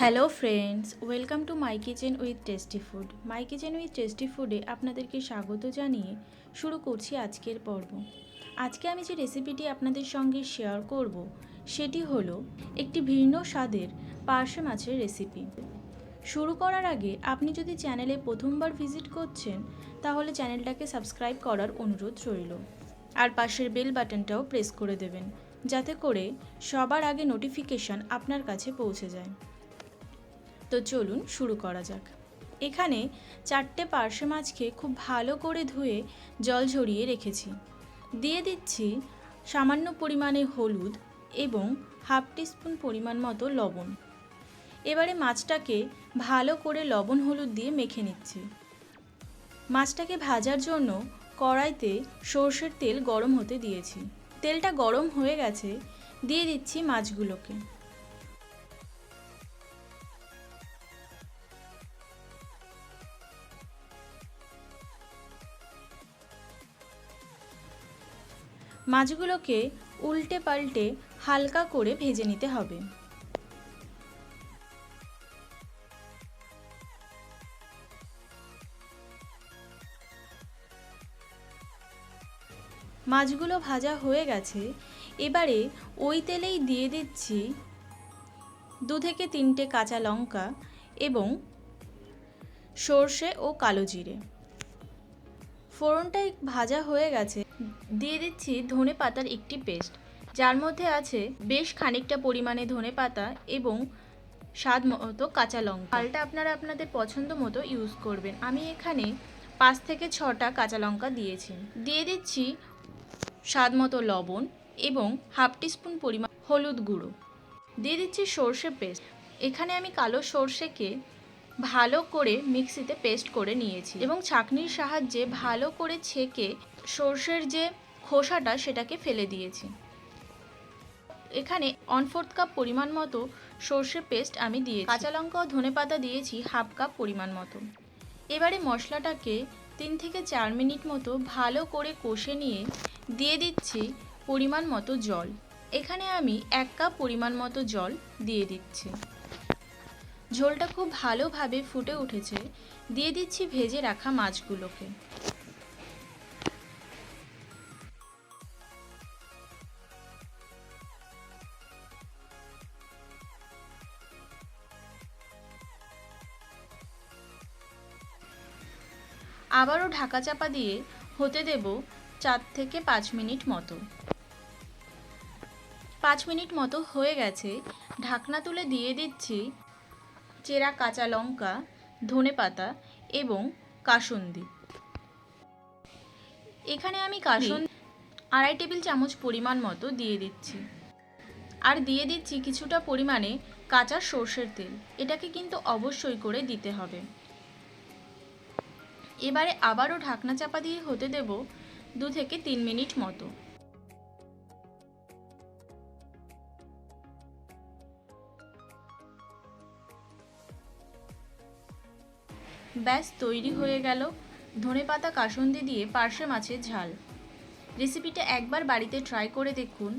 Hello friends, welcome to my kitchen with tasty food. My kitchen with tasty ফুডে আপনাদেরকে স্বাগত জানিয়ে শুরু করছি আজকের পর্ব। আজকে আমি যে রেসিপিটি আপনাদের সঙ্গে শেয়ার করব সেটি হলো একটি ভিন্ন স্বাদের পার্শে মাছের রেসিপি। শুরু করার আগে আপনি যদি চ্যানেলে প্রথমবার ভিজিট করছেন তাহলে চ্যানেলটাকে সাবস্ক্রাইব করার অনুরোধ রইল, আর পাশের বেল বাটনটাও প্রেস করে দেবেন যাতে করে সবার আগে নোটিফিকেশান আপনার কাছে পৌঁছে যায়। তো চলুন শুরু করা যাক। এখানে 4টে পার্শে মাছকে খুব ভালো করে ধুয়ে জল ঝরিয়ে রেখেছি। দিয়ে দিচ্ছি সামান্য পরিমাণে হলুদ এবং হাফ টিস্পুন পরিমাণ মতো লবণ। এবারে মাছটাকে ভালো করে লবণ হলুদ দিয়ে মেখে নিচ্ছি। মাছটাকে ভাজার জন্য কড়াইতে সর্ষের তেল গরম হতে দিয়েছি। তেলটা গরম হয়ে গেছে, দিয়ে দিচ্ছি মাছগুলোকে। মাছগুলোকে উল্টে পাল্টে হালকা করে ভেজে নিতে হবে। মাছগুলো ভাজা হয়ে গেছে, এবারে ওই তেলেই দিয়ে দিচ্ছি 2 থেকে 3টে কাঁচা লঙ্কা এবং সর্ষে ও কালো জিরে। ফোড়নটাই ভাজা হয়ে গেছে, দিয়ে দিচ্ছি ধনে পাতার একটি পেস্ট, যার মধ্যে আছে বেশ খানিকটা পরিমাণে ধনে পাতা এবং স্বাদ মতো কাঁচা লঙ্কা। ঝালটা আপনারা আপনাদের পছন্দ মতো ইউজ করবেন। আমি এখানে 5 থেকে 6টা কাঁচা লঙ্কা দিয়েছি। দিয়ে দিচ্ছি স্বাদ মতো লবণ এবং হাফ টিস্পুন পরিমাণ হলুদ গুঁড়ো। দিয়ে দিচ্ছি সর্ষে পেস্ট। এখানে আমি কালো সর্ষেকে ভালো করে মিক্সিতে পেস্ট করে নিয়েছি এবং ছাঁকনির সাহায্যে ভালো করে ছেঁকে সর্ষের যে খোসাটা সেটাকে ফেলে দিয়েছি। এখানে 1/4 কাপ পরিমাণ মতো সর্ষে পেস্ট আমি দিয়েছি। কাঁচা লঙ্কা ও ধনেপাতা দিয়েছি হাফ কাপ পরিমাণ মতো। এবারে মশলাটাকে 3 থেকে 4 মিনিট মতো ভালো করে কষে নিয়ে দিয়ে দিচ্ছি পরিমাণ মতো জল। এখানে আমি 1 কাপ পরিমাণ মতো জল দিয়ে দিচ্ছি। ঝোলটা খুব ভালোভাবে ফুটে উঠেছে, দিয়ে দিচ্ছি ভেজে রাখা মাছগুলোকে। আবারও ঢাকা চাপা দিয়ে হতে দেব 4 থেকে 5 মিনিট মতো। 5 মিনিট মতো হয়ে গেছে, ঢাকনা তুলে দিয়ে দিচ্ছি চেরা কাঁচা লঙ্কা, ধনেপাতা এবং কাসুন্দি। এখানে আমি কাসুন্দি 2.5 টেবিল চামচ পরিমাণ মতো দিয়ে দিচ্ছি, আর দিয়ে দিচ্ছি কিছুটা পরিমাণে কাঁচা সর্ষের তেল। এটাকে কিন্তু অবশ্যই করে দিতে হবে। এবারে আবারও ঢাকনা চাপা দিয়ে হতে দেব 2 থেকে 3 মিনিট মতো। ব্যাস তৈরি হয়ে গেল ধনেপাতা কাসুন্দি দিয়ে পার্শে মাছের ঝাল। রেসিপিটা একবার বাড়িতে ট্রাই করে দেখুন,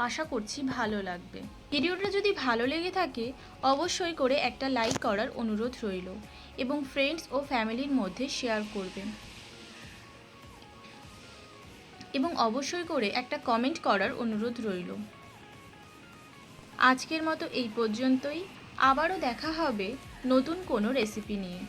আশা করছি ভালো লাগবে। ভিডিওটা যদি ভালো লেগে থাকে অবশ্যই করে একটা লাইক করার অনুরোধ রইল এবং ফ্রেন্ডস ও ফ্যামিলির মধ্যে শেয়ার করবেন, এবং অবশ্যই করে একটা কমেন্ট করার অনুরোধ রইল। আজকের মতো এই পর্যন্তই। আবারও দেখা হবে নতুন কোনো রেসিপি নিয়ে।